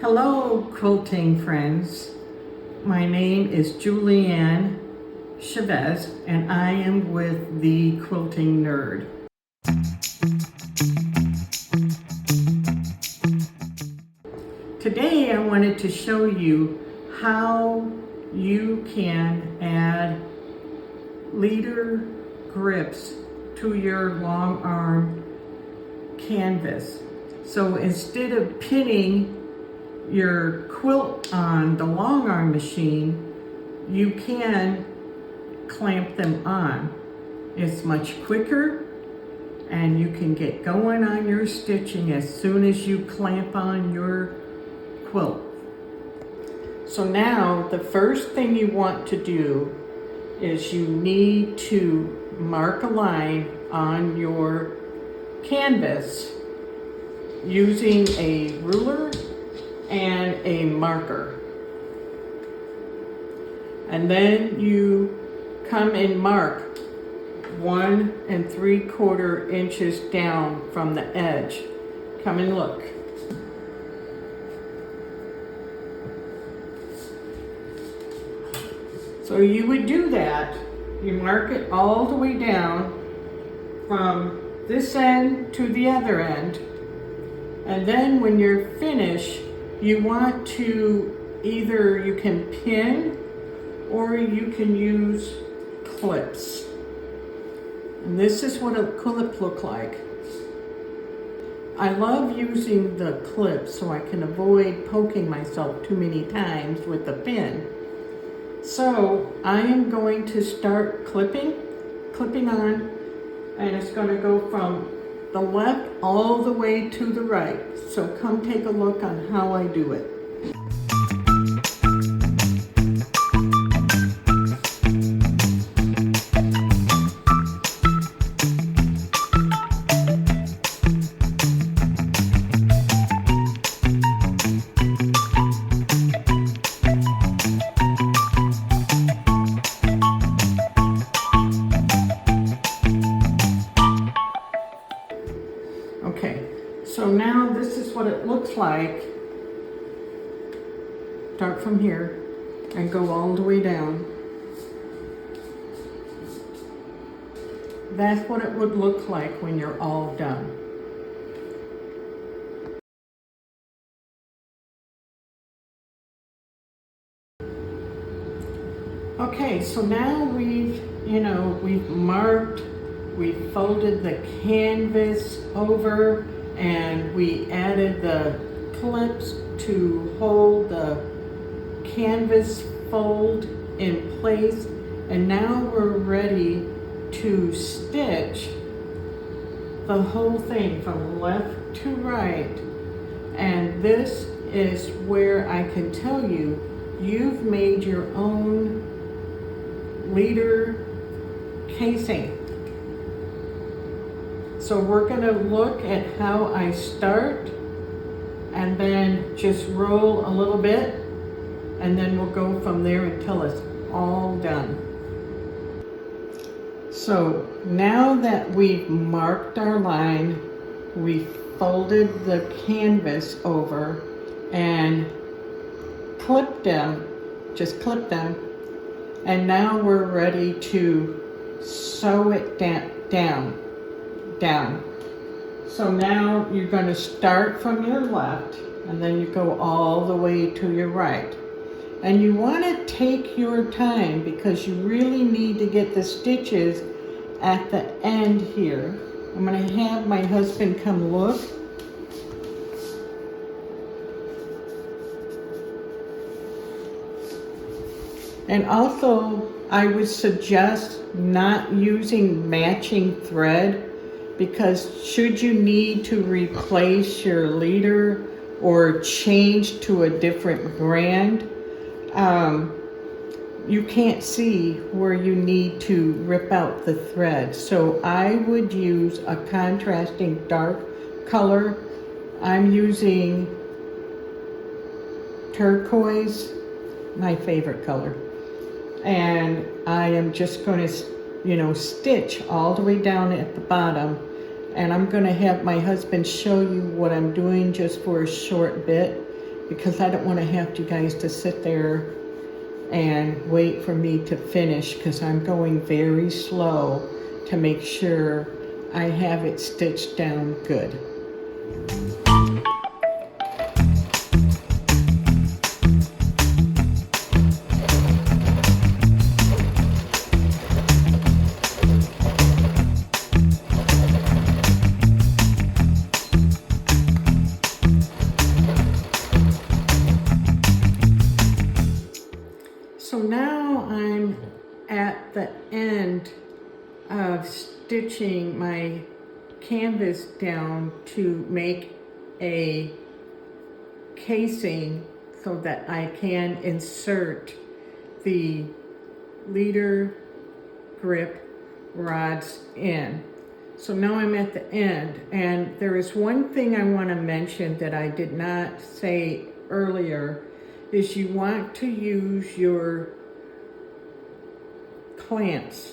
Hello, quilting friends. My name is JulieAnn Chavez, and I am with the Quilting Nerd. Today, I wanted to show you how you can add leader grips to your long arm canvas. So instead of pinning your quilt on the long arm machine, you can clamp them on. It's much quicker and you can get going on your stitching as soon as you clamp on your quilt. So now the first thing you want to do is you need to mark a line on your canvas using a ruler and a marker. And then you come and mark 1 3/4 inches down from the edge. Come and look. So you would do that. You mark it all the way down from this end to the other end. And then when you're finished, you want to either you can pin or you can use clips. And this is what a clip looks like. I love using the clips so I can avoid poking myself too many times with the pin. So I am going to start clipping on, and it's going to go from the left all the way to the right. So come take a look on how I do it. Okay, so now this is what it looks like. Start from here and go all the way down. That's what it would look like when you're all done. Okay, so now we've marked, we folded the canvas over, and we added the clips to hold the canvas fold in place. And now we're ready to stitch the whole thing from left to right. And this is where I can tell you, you've made your own leader casing. So we're going to look at how I start and then just roll a little bit, and then we'll go from there until it's all done. So now that we've marked our line, we folded the canvas over and clipped them, just clip them, and now we're ready to sew it down. So now you're going to start from your left and then you go all the way to your right. And you want to take your time because you really need to get the stitches at the end here. I'm going to have my husband come look. And also, I would suggest not using matching thread, because should you need to replace your leader or change to a different brand, you can't see where you need to rip out the thread. So I would use a contrasting dark color. I'm using turquoise, my favorite color. And I am just going to, stitch all the way down at the bottom. And I'm going to have my husband show you what I'm doing just for a short bit, because I don't want to have you guys to sit there and wait for me to finish, because I'm going very slow to make sure I have it stitched down good. So now I'm at the end of stitching my canvas down to make a casing so that I can insert the leader grip rods in. So now I'm at the end, and there is one thing I want to mention that I did not say earlier, is you want to use your clamps.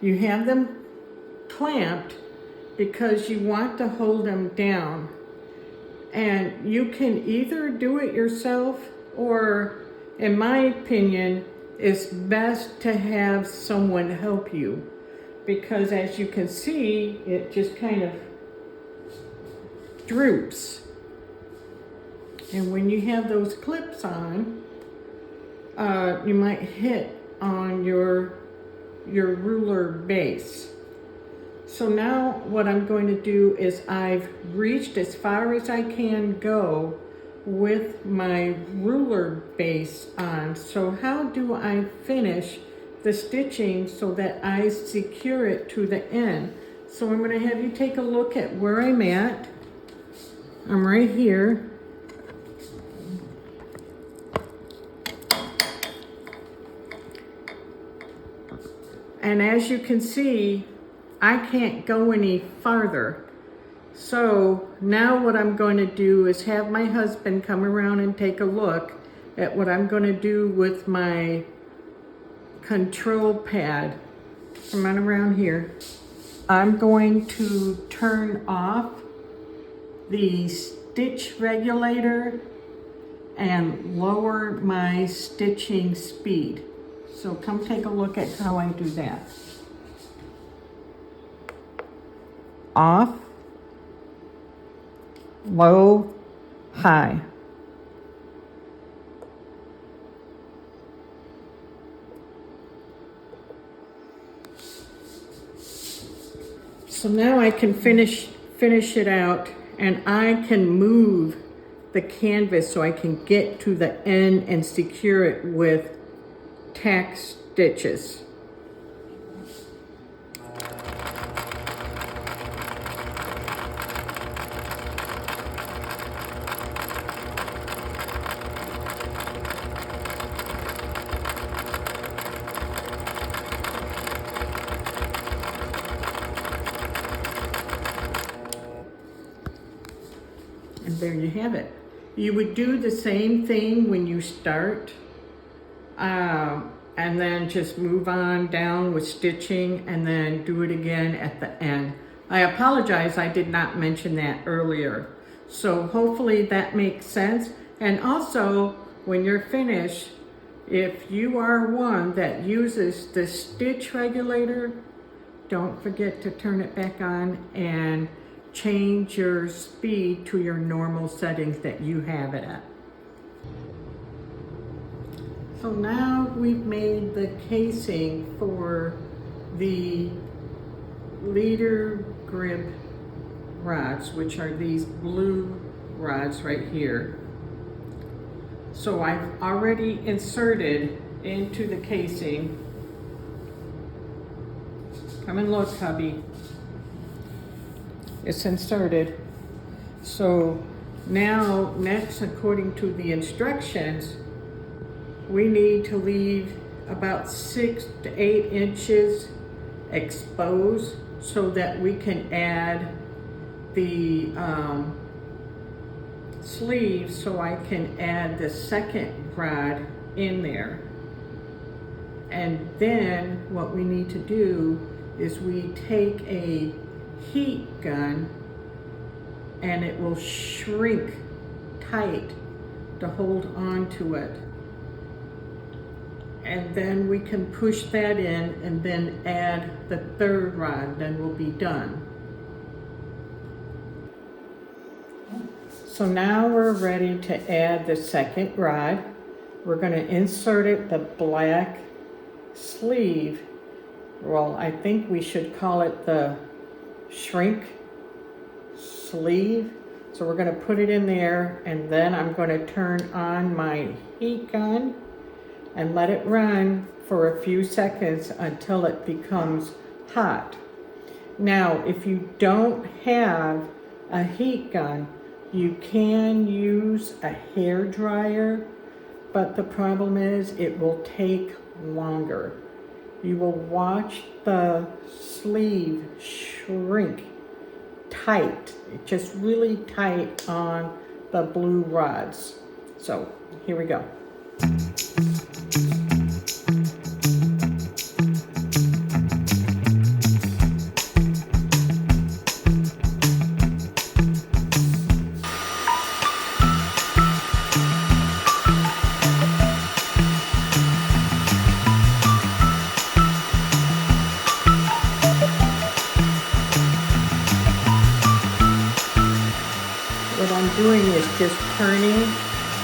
You have them clamped because you want to hold them down. And you can either do it yourself, or in my opinion, it's best to have someone help you. Because as you can see, it just kind of droops. And when you have those clips on, you might hit on your ruler base. So now what I'm going to do is I've reached as far as I can go with my ruler base on. So how do I finish the stitching so that I secure it to the end? So I'm going to have you take a look at where I'm at. I'm right here. And as you can see, I can't go any farther. So now what I'm going to do is have my husband come around and take a look at what I'm going to do with my control pad. Come on around here. I'm going to turn off the stitch regulator and lower my stitching speed. So come take a look at how I do that. Off, low, high. So now I can finish it out, and I can move the canvas so I can get to the end and secure it with tack stitches. And there you have it. You would do the same thing when you start, and then just move on down with stitching and then do it again at the end. I apologize, I did not mention that earlier. So hopefully that makes sense. And also, when you're finished, if you are one that uses the stitch regulator, don't forget to turn it back on and change your speed to your normal settings that you have it at. So now we've made the casing for the leader grip rods, which are these blue rods right here. So I've already inserted into the casing. Come and look, hubby. It's inserted. So now, next, according to the instructions, we need to leave about 6 to 8 inches exposed so that we can add the sleeve, so I can add the second rod in there. And then what we need to do is we take a heat gun and it will shrink tight to hold on to it. And then we can push that in and then add the third rod, then we'll be done. So now we're ready to add the second rod. We're going to insert it the black sleeve. Well, I think we should call it the shrink sleeve. So we're going to put it in there, and then I'm going to turn on my heat gun and let it run for a few seconds until it becomes hot. Now, if you don't have a heat gun, you can use a hair dryer, but the problem is it will take longer. You will watch the sleeve shrink tight, just really tight on the blue rods. So here we go. What I'm doing is just turning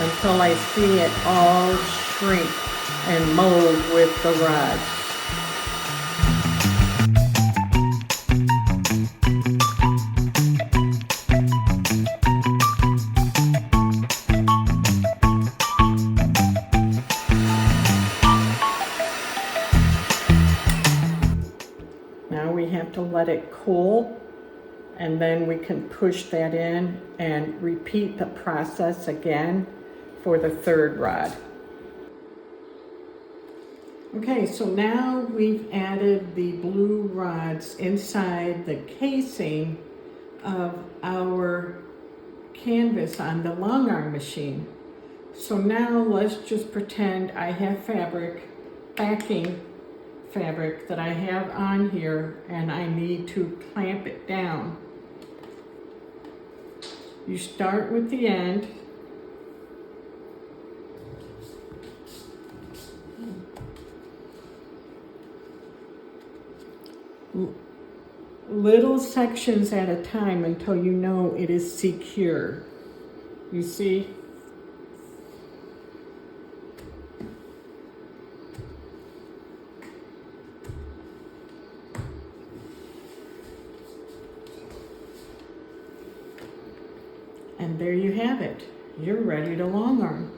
until I see it all shrink and mold with the rods. Now we have to let it cool, and then we can push that in and repeat the process again for the third rod. Okay, so now we've added the blue rods inside the casing of our canvas on the Longarm machine. So now let's just pretend I have fabric, backing fabric that I have on here, and I need to clamp it down. You start with the end. Little sections at a time until you know it is secure. You see? And there you have it. You're ready to longarm.